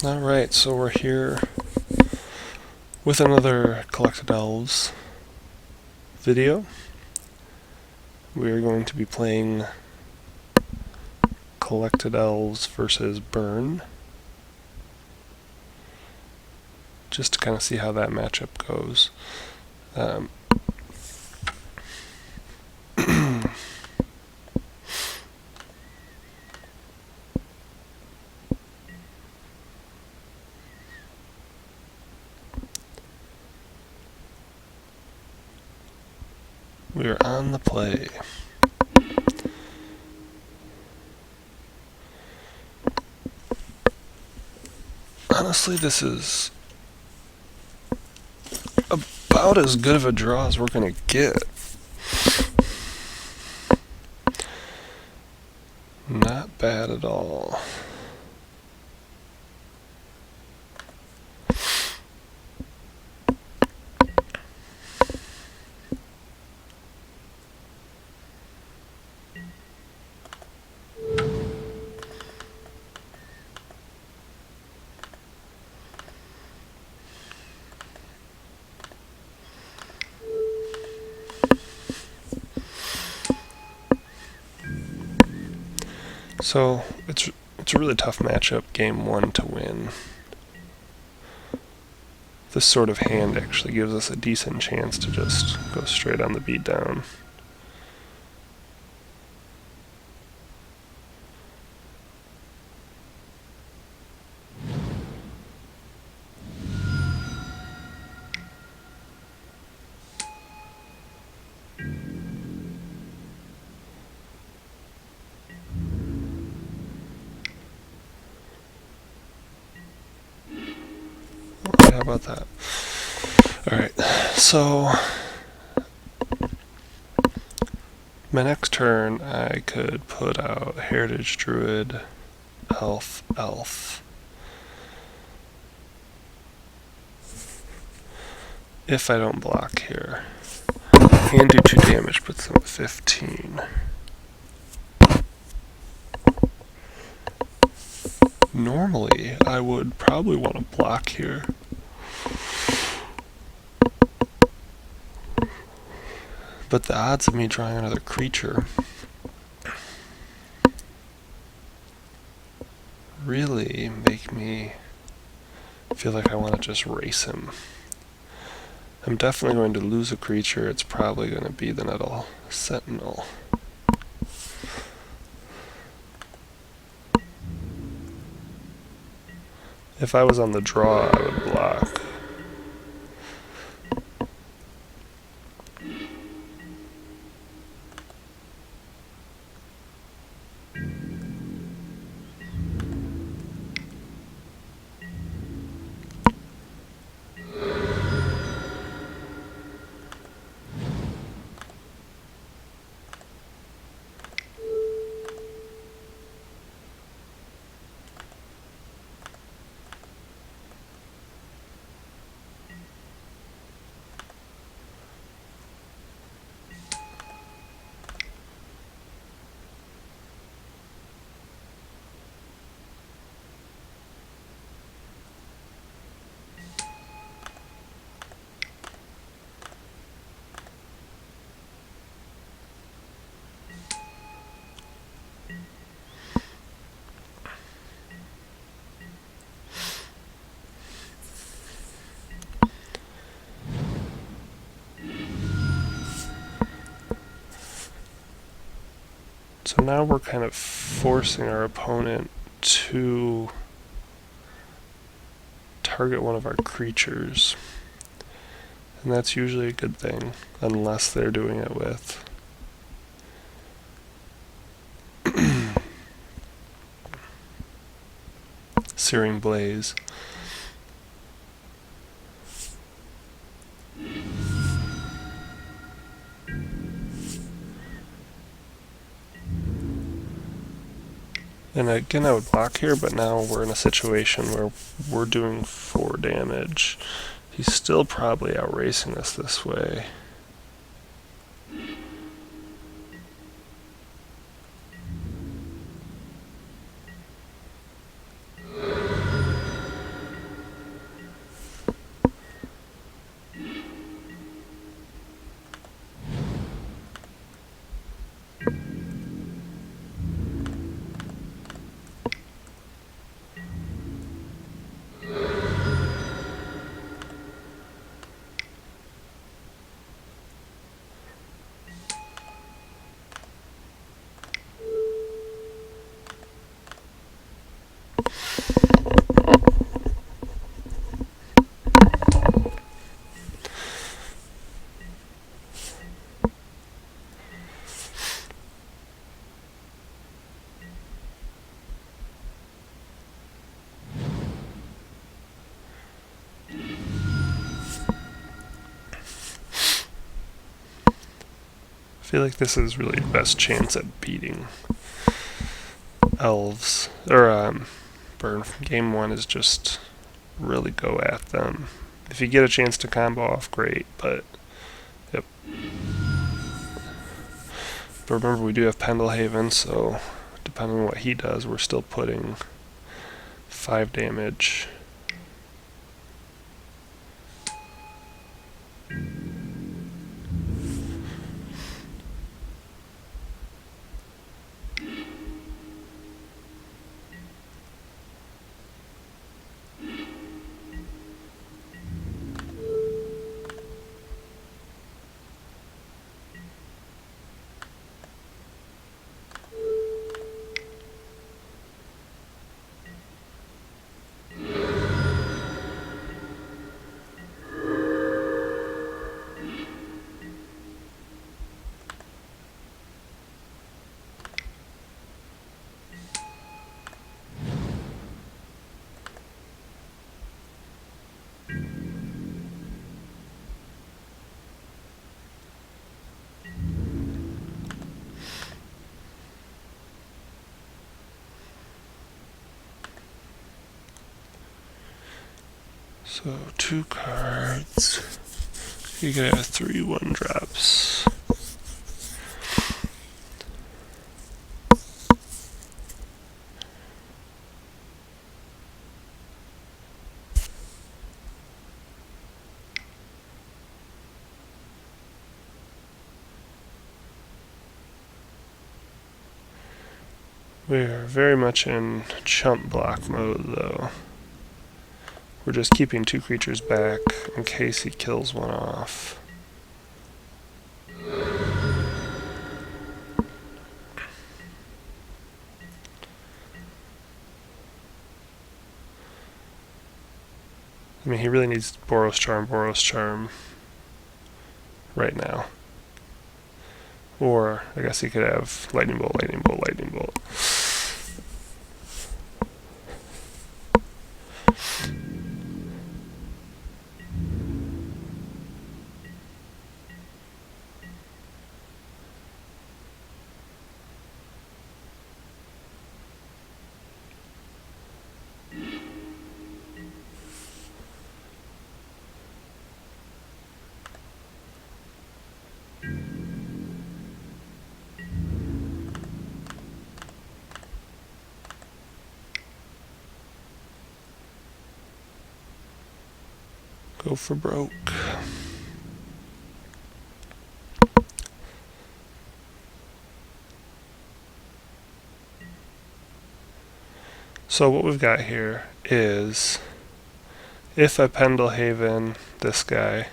Alright, so we're here with another Collected Elves video. We're going to be playing Collected Elves versus Burn, just to kind of see how that matchup goes. We're on the play. Honestly, this is about as good of a draw as we're going to get. Not bad at all. So it's a really tough matchup, game one, to win. This sort of hand actually gives us a decent chance to just go straight on the beat down. How about that? Alright, so my next turn I could put out Heritage Druid, Elf. If I don't block here. And do 2 damage, puts them at 15. Normally, I would probably want to block here. But the odds of me drawing another creature really make me feel like I want to just race him. I'm definitely going to lose a creature. It's probably going to be the Nettle Sentinel. If I was on the draw, I would block. So now we're kind of forcing our opponent to target one of our creatures. And that's usually a good thing, unless they're doing it with Searing Blaze. And again, I would block here, but now we're in a situation where we're doing 4 damage. He's still probably outracing us this way. feel like this is really the best chance at beating Elves, or Burn from game 1 is just really go at them. If you get a chance to combo off, great, but yep. But remember, we do have Pendelhaven, so depending on what he does, we're still putting 5 damage. So 2 cards. You gotta have 3 1-drops. We are very much in chump block mode, though. We're just keeping 2 creatures back in case he kills one off. I mean, he really needs Boros Charm right now. Or, I guess he could have Lightning Bolt, Lightning Bolt, Lightning Bolt. Go for broke. So what we've got here is, if I Pendelhaven this guy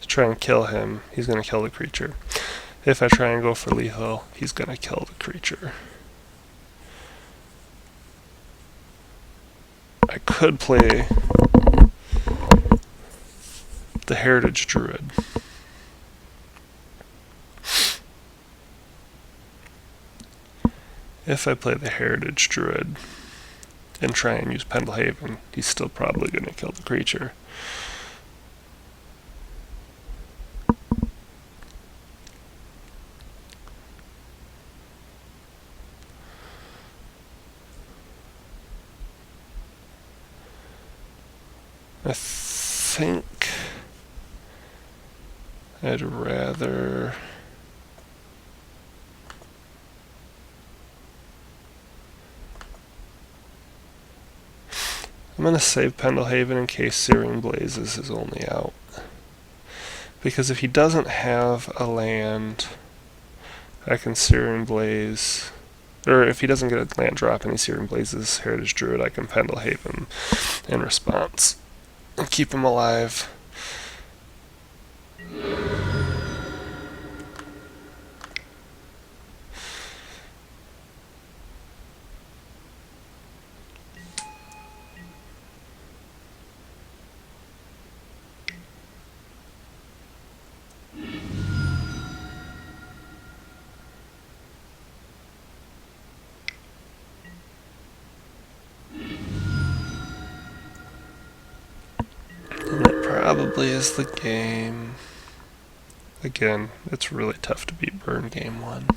to try and kill him, he's going to kill the creature. If I try and go for lethal, he's going to kill the creature. I could play the Heritage Druid. If I play the Heritage Druid and try and use Pendelhaven, he's still probably going to kill the creature. I think I'd rather... I'm going to save Pendelhaven in case Searing Blaze is his only out. Because if he doesn't have a land, I can Searing Blaze... Or if he doesn't get a land drop and he Searing Blazes Heritage Druid, I can Pendelhaven in response and keep him alive. And that probably is the game. again, it's really tough to beat Burn game 1.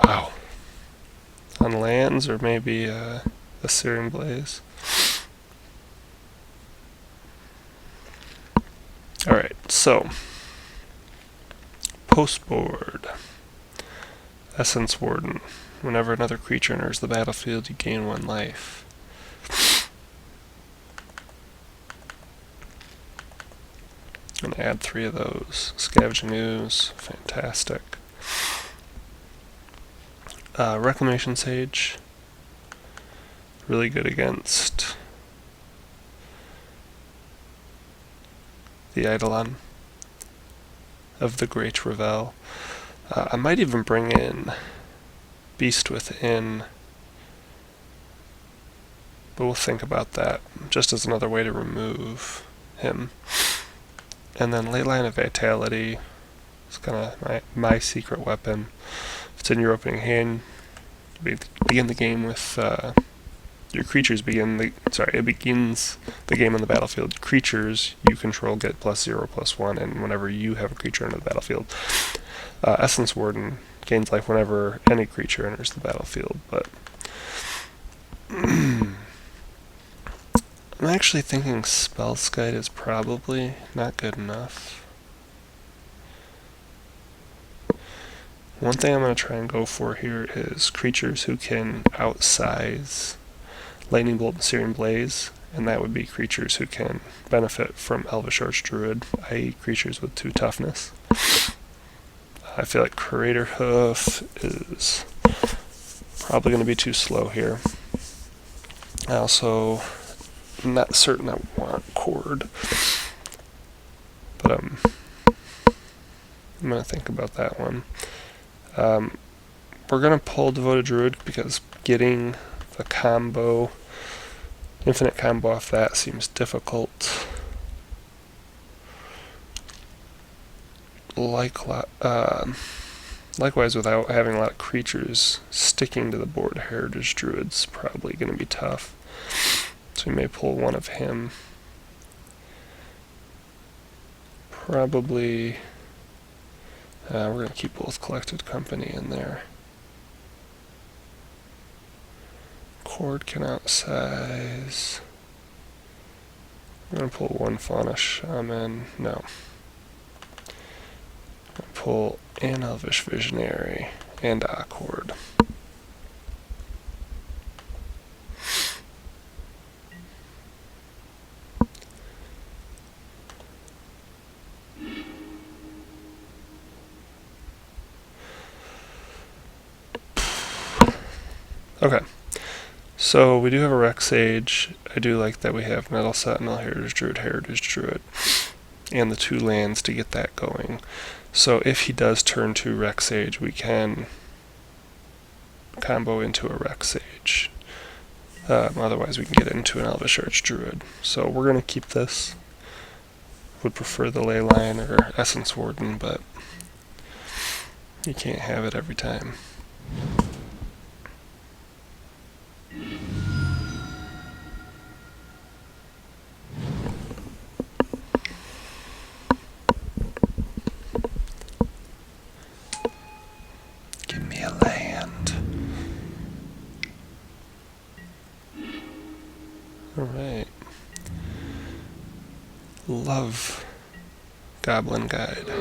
Wow. On lands, or maybe a Searing Blaze. Alright, so post-board. Essence Warden. Whenever another creature enters the battlefield, you gain 1 life. Gonna add 3 of those. Scavenging Ooze, fantastic. Reclamation Sage, really good against the Eidolon of the Great Revel. I might even bring in Beast Within, but we'll think about that just as another way to remove him. And then Leyline of Vitality is kind of my secret weapon. If it's in your opening hand, you begin the game with your creatures it begins the game on the battlefield. Creatures you control get +0/+1, and whenever you have a creature enter the battlefield. Essence Warden gains life whenever any creature enters the battlefield, but I'm actually thinking Spellskite is probably not good enough. One thing I'm going to try and go for here is creatures who can outsize Lightning Bolt and Searing Blaze, and that would be creatures who can benefit from Elvish Archdruid, i.e. creatures with 2 toughness. I feel like Crater Hoof is probably going to be too slow here. I also am not certain I want Cord, but I'm going to think about that one. We're going to pull Devoted Druid because getting the combo, infinite combo off that seems difficult. Likewise, without having a lot of creatures, sticking to the board Heritage Druid's probably going to be tough. So we may pull one of him. Probably, we're going to keep both Collected Company in there. Cord can outsize. I'm going to pull 1 Fauna Shaman. No. I'll pull an Elvish Visionary and a Cord. Okay. So we do have a Rec Sage. I do like that we have Metal Sentinel, Heritage Druid, and the 2 lands to get that going. So if he does turn to Rec Sage, we can combo into a Rec Sage. Otherwise we can get into an Elvish Archdruid. So we're going to keep this. Would prefer the Leyline or Essence Warden, but you can't have it every time. Give me a land. Alright. Love Goblin Guide. I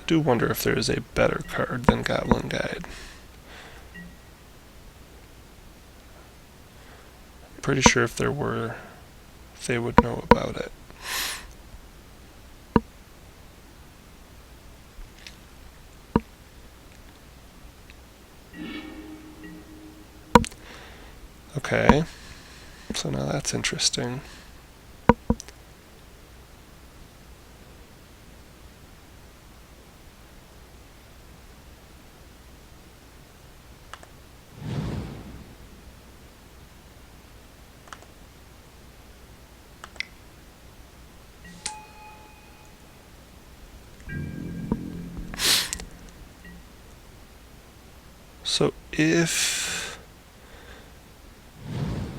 do wonder if there is a better card than Goblin Guide. I'm pretty sure if there were, they would know about it. Okay, so now that's interesting. So if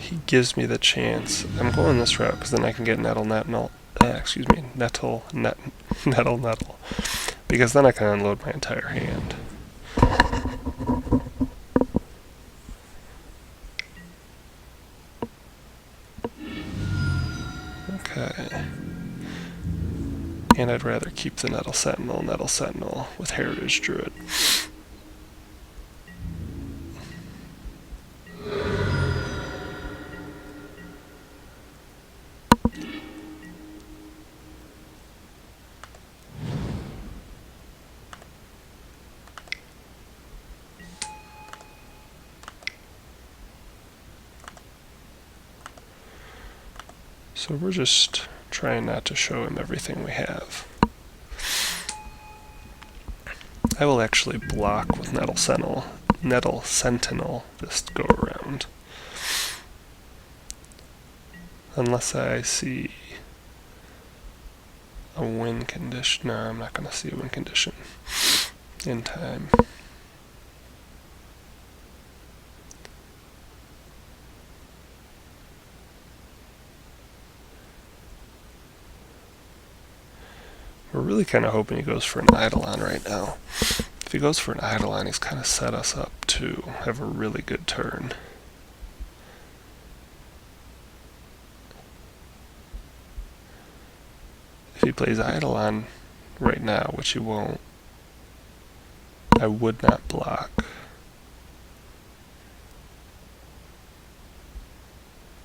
he gives me the chance, I'm going this route because then I can get nettle, nettle, nettle, because then I can unload my entire hand. Okay. And I'd rather keep the nettle sentinel with heritage druid. So we're just trying not to show him everything we have. I will actually block with nettle sentinel this go around. Unless I see a win condition. No, I'm not going to see a win condition in time. We're really kind of hoping he goes for an Eidolon right now. If he goes for an Eidolon, he's kind of set us up to have a really good turn. If he plays Eidolon right now, which he won't, I would not block.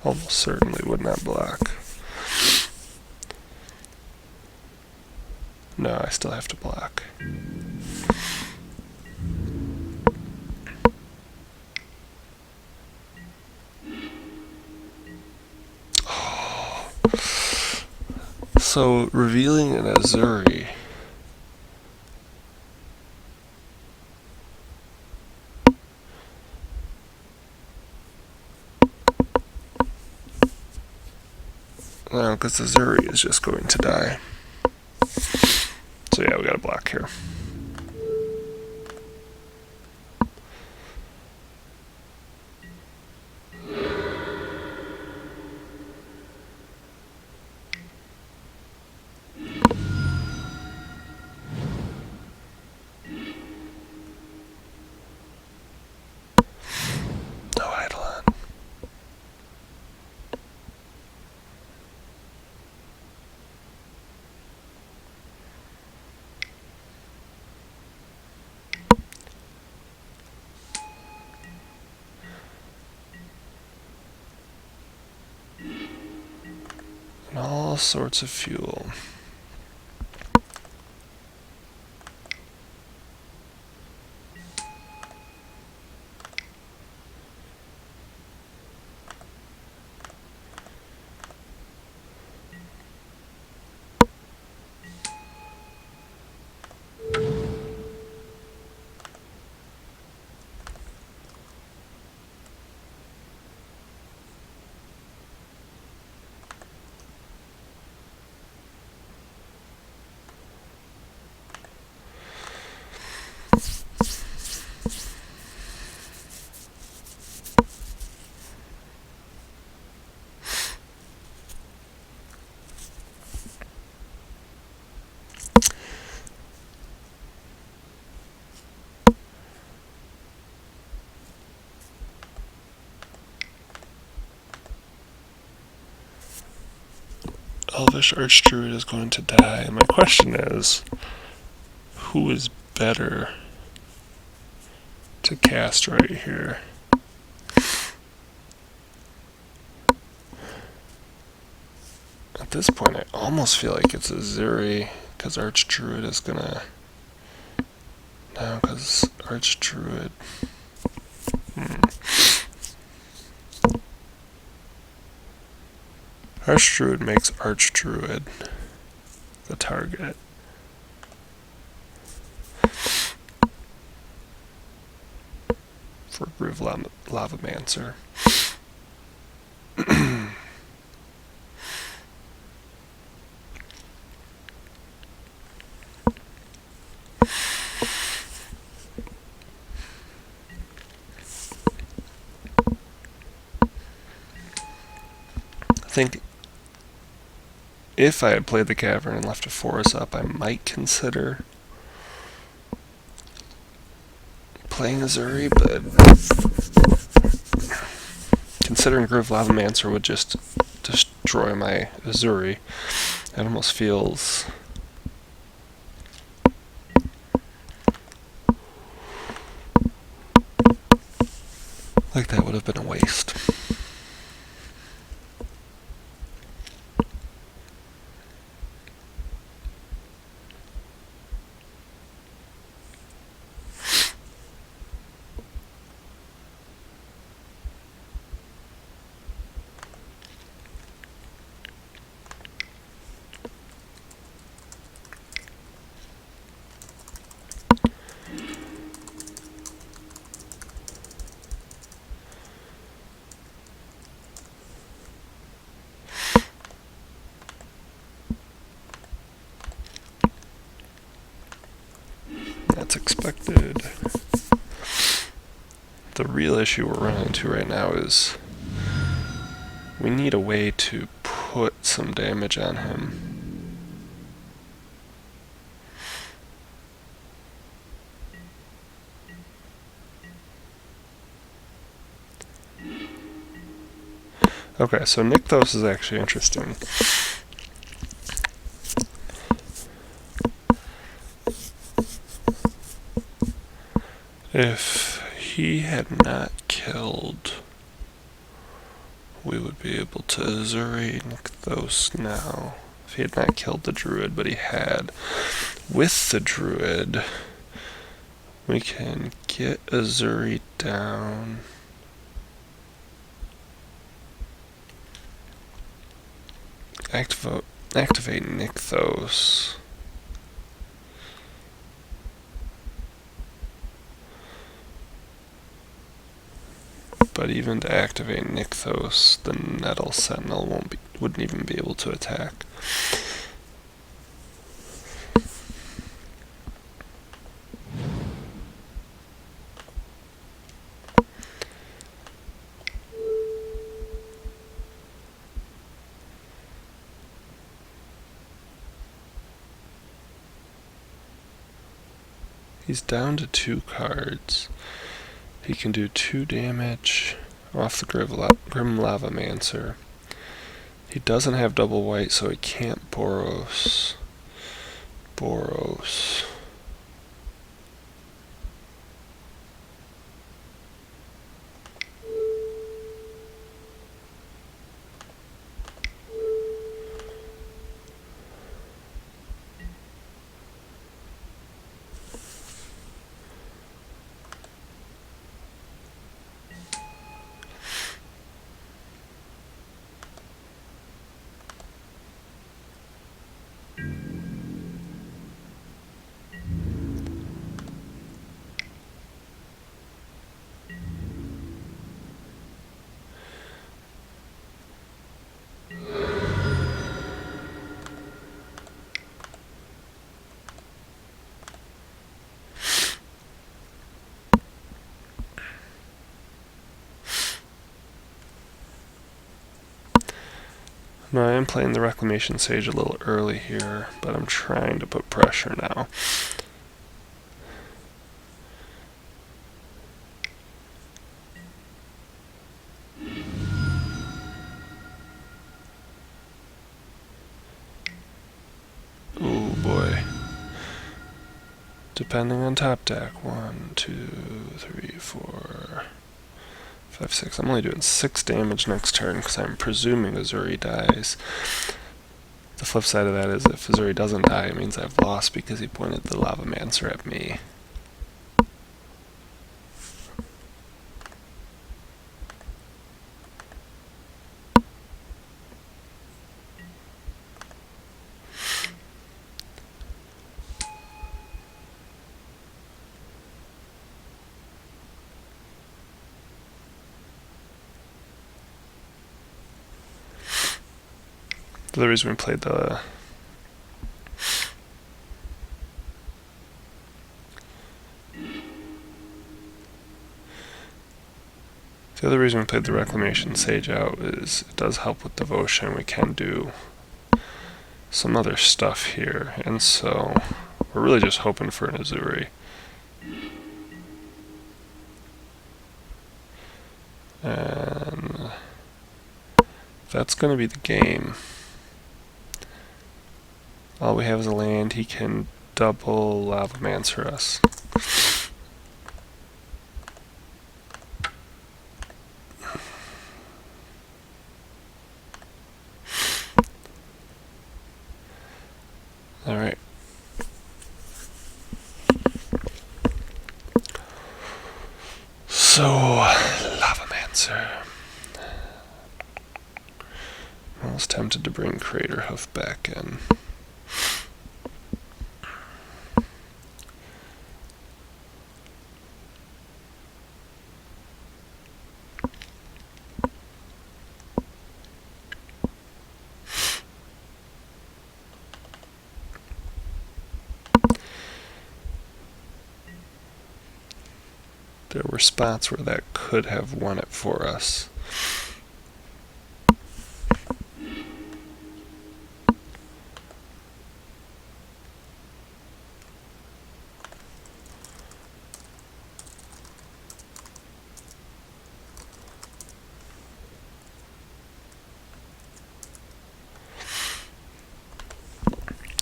Almost certainly would not block. No, I still have to block. Oh. So, revealing an Azuri. No, because Azuri is just going to die. So yeah, we got a block here. No Eidolon. And all sorts of fuel. Elvish Archdruid is going to die. And my question is, who is better to cast right here? At this point, I almost feel like it's Azuri, because Archdruid is gonna... No, because Archdruid... Archdruid makes Archdruid the target. For Groove Lavamancer. think if I had played the Cavern and left a forest up, I might consider playing Azuri, but considering Groove Lavamancer would just destroy my Azuri, it almost feels like that would have been a waste. That's expected. The real issue we're running into right now is we need a way to put some damage on him. Okay, so Nykthos is actually interesting. If he had not killed, we would be able to Azuri Nykthos now. If he had not killed the Druid, but he had. With the Druid, we can get Azuri down. Activate Nykthos. But even to activate Nykthos, the Nettle Sentinel wouldn't even be able to attack. He's down to 2 cards. He can do 2 damage off the Grim Lavamancer. He doesn't have double white, so he can't Boros. Now I am playing the Reclamation Sage a little early here, but I'm trying to put pressure now. Oh boy. Depending on top deck, 1, 2, 3, 4, 5, 6. I'm only doing 6 damage next turn because I'm presuming Azuri dies. The flip side of that is if Azuri doesn't die, it means I've lost because he pointed the Lavamancer at me. The reason we played the The other reason we played the Reclamation Sage out is it does help with devotion. We can do some other stuff here, and so we're really just hoping for an Azuri. And that's going to be the game. All we have is a land. He can double Lavamancer us. Alright. So, Lavamancer. I was tempted to bring Craterhoof back in. There were spots where that could have won it for us.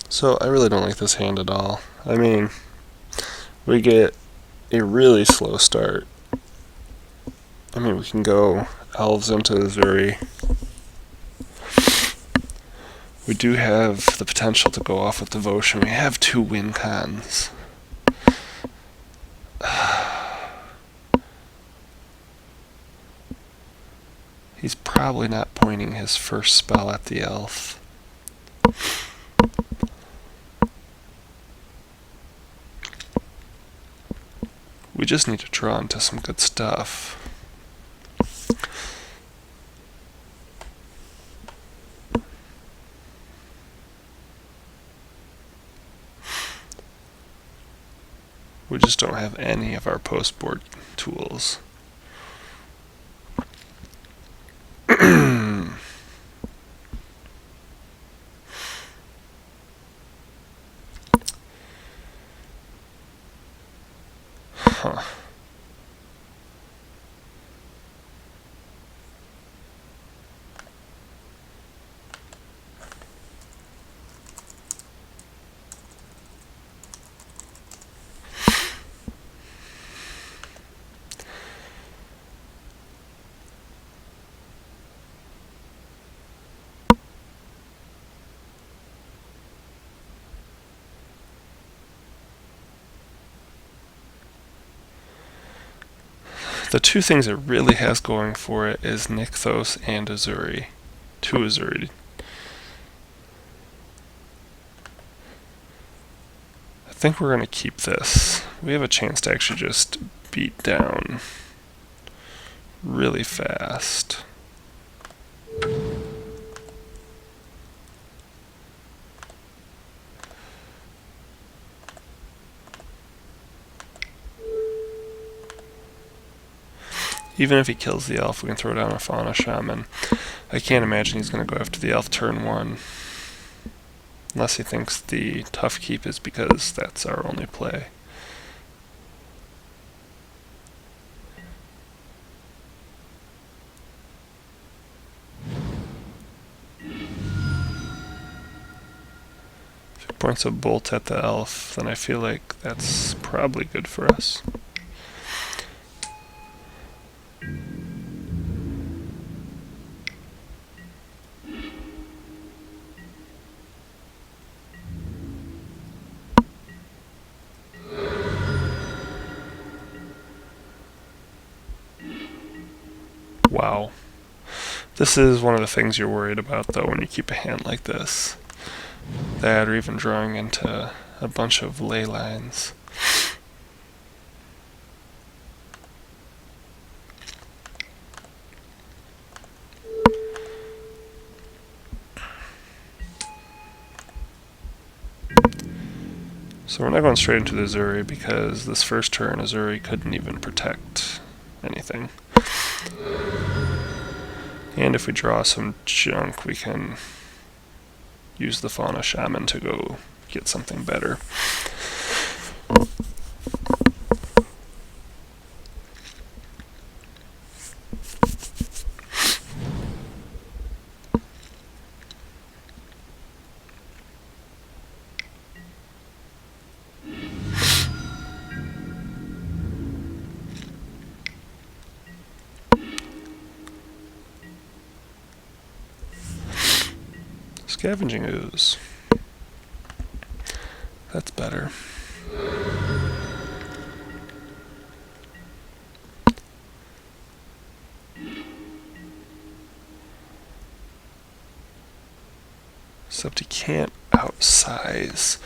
So I really don't like this hand at all. I mean, we get a really slow start. I mean, we can go Elves into Azuri. We do have the potential to go off with Devotion. We have 2 win cons. He's probably not pointing his first spell at the elf. We just need to draw into some good stuff. We just don't have any of our post-board tools. Huh. The 2 things it really has going for it is Nykthos and Azuri. 2 Azuri. I think we're going to keep this. We have a chance to actually just beat down really fast. Even if he kills the elf, we can throw down a Fauna Shaman. I can't imagine he's going to go after the elf turn 1. Unless he thinks the tough keep is because that's our only play. If he points a bolt at the elf, then I feel like that's probably good for us. Wow. This is one of the things you're worried about, though, when you keep a hand like this. That, or even drawing into a bunch of ley lines. So we're not going straight into the Azuri because this first turn Azuri couldn't even protect anything. And if we draw some junk, we can use the Fauna Shaman to go get something better. Scavenging Ooze. That's better. Except he can't outsize.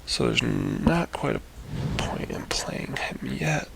So there's not quite a point in playing him yet.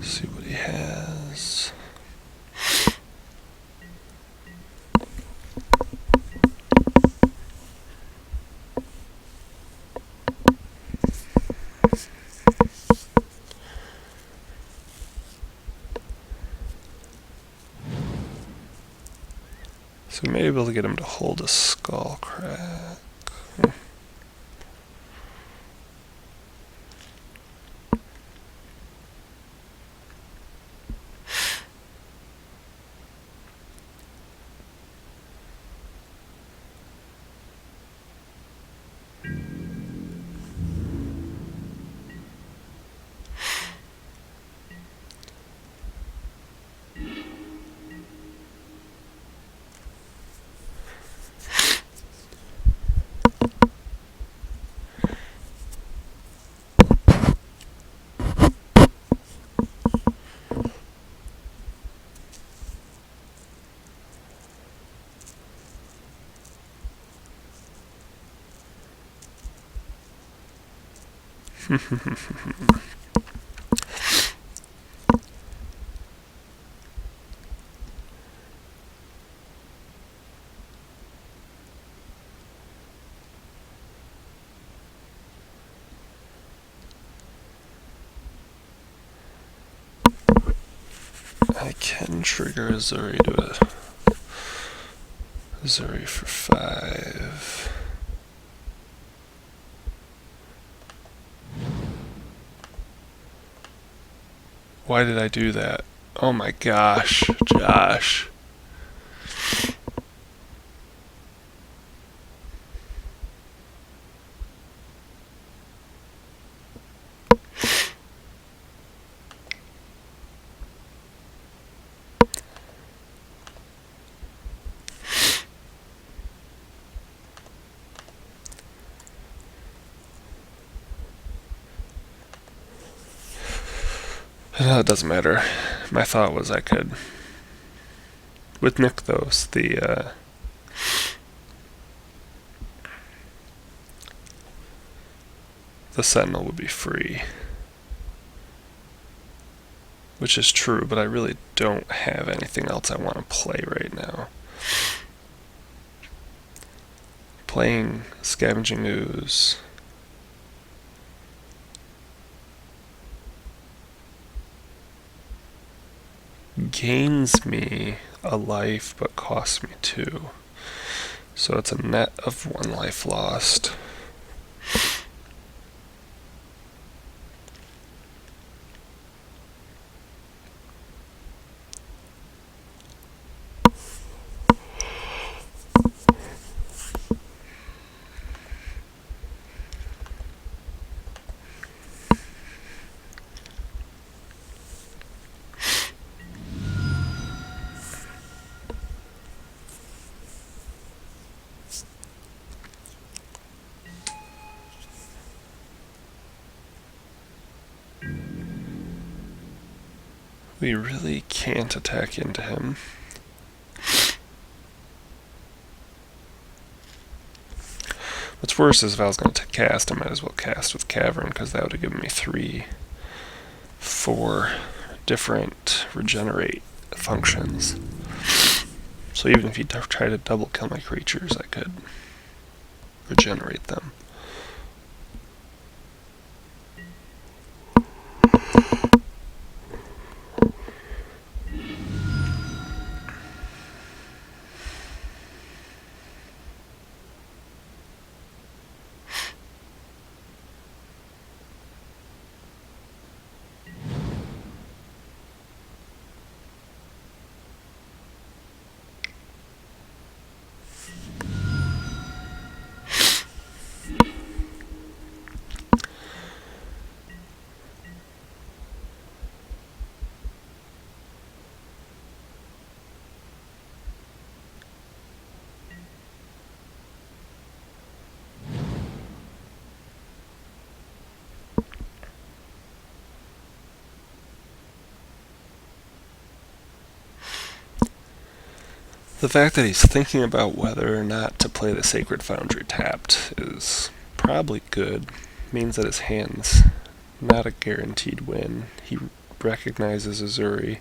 See what he has. So we may be able to get him to hold a skull crack. I can trigger a Zuri to a Zuri for 5. Why did I do that? Oh my gosh, Josh. No, it doesn't matter. My thought was I could, with Nykthos, the Sentinel would be free. Which is true, but I really don't have anything else I want to play right now. Playing Scavenging Ooze gains me a life but costs me 2. So it's a net of 1 life lost. We really can't attack into him. What's worse is if I was going to cast, I might as well cast with Cavern, because that would have given me 4 different regenerate functions. So even if you try to double kill my creatures, I could regenerate them. The fact that he's thinking about whether or not to play the Sacred Foundry tapped is probably good. Means that his hand's not a guaranteed win. He recognizes Azuri,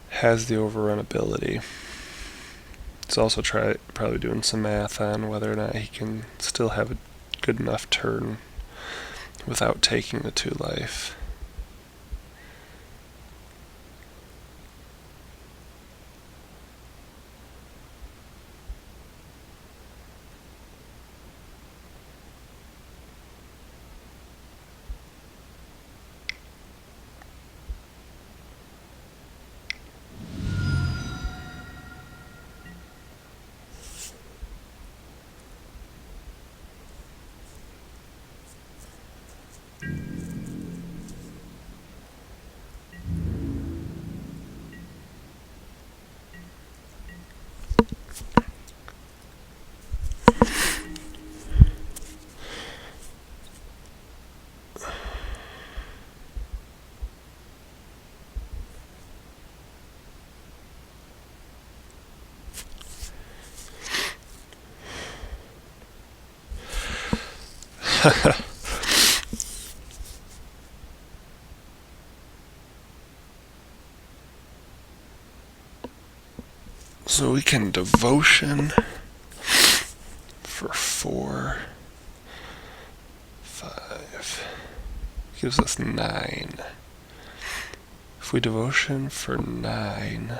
has the overrun ability. He's also probably doing some math on whether or not he can still have a good enough turn without taking the 2 life. So we can Devotion for 4, 5. Gives us 9. If we Devotion for 9,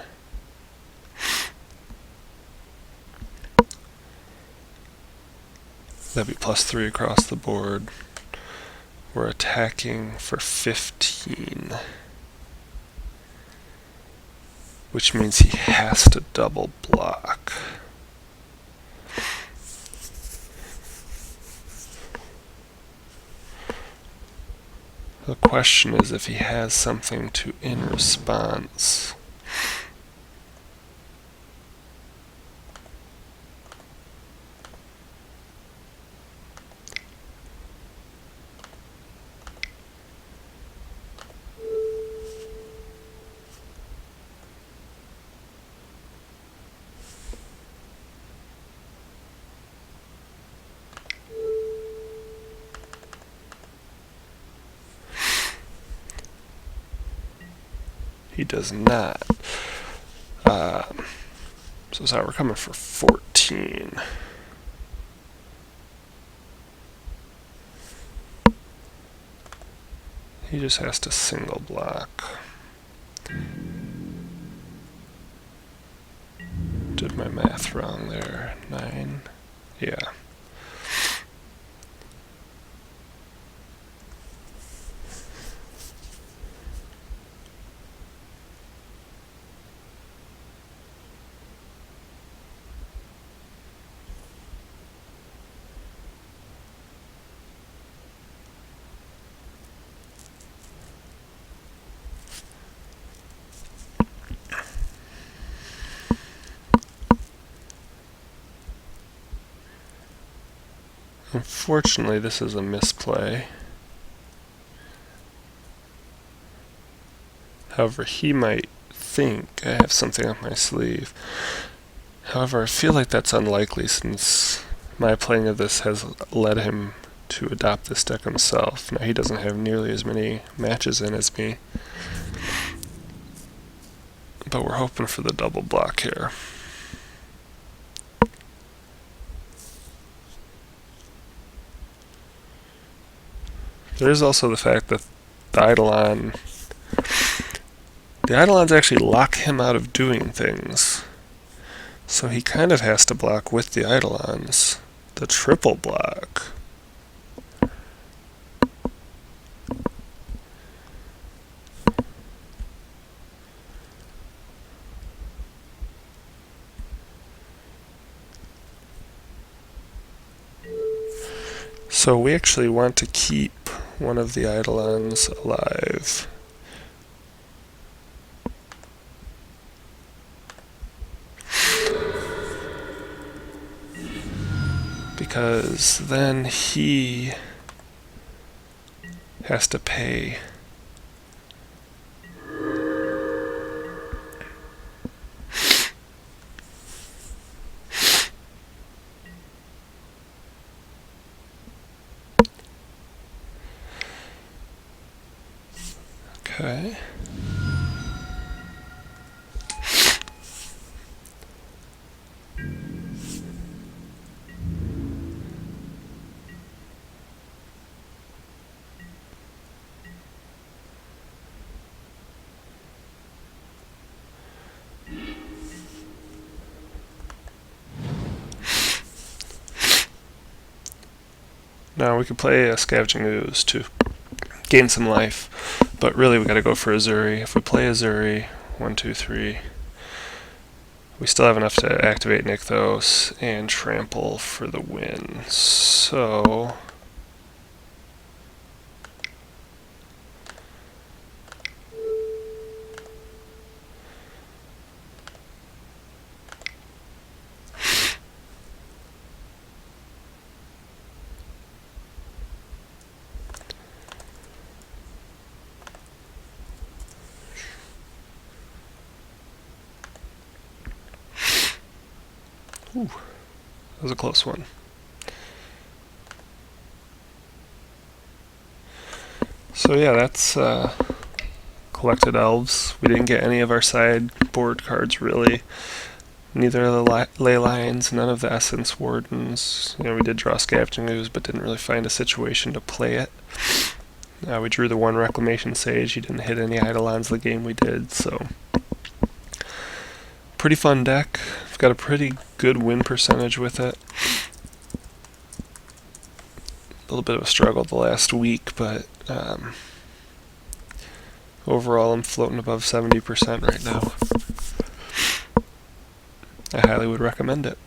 that'd be +3 across the board. We're attacking for 15. Which means he has to double block. The question is if he has something to in response. He does not. So sorry, we're coming for 14. He just has to single block. Did my math wrong there. 9. Yeah. Unfortunately, this is a misplay. However, he might think I have something up my sleeve. However, I feel like that's unlikely since my playing of this has led him to adopt this deck himself. Now, he doesn't have nearly as many matches in as me, but we're hoping for the double block here. There is also the fact that the Eidolons actually lock him out of doing things. So he kind of has to block with the Eidolons. The triple block. So we actually want to keep one of the Eidolons alive. Because then he has to pay. Okay. Now we could play a Scavenging Ooze to gain some life, but really we gotta go for Azuri. If we play Azuri, 1, 2, 3, we still have enough to activate Nykthos and Trample for the win. So ooh, that was a close one. So yeah, that's collected elves. We didn't get any of our sideboard cards really. Neither of the ley lines, none of the essence wardens. We did draw Scavenging Ooze, but didn't really find a situation to play it. We drew the one Reclamation Sage. He didn't hit any Eidolons the game we did, so pretty fun deck. I've got a pretty good win percentage with it. A little bit of a struggle the last week, but overall I'm floating above 70% right now. I highly would recommend it.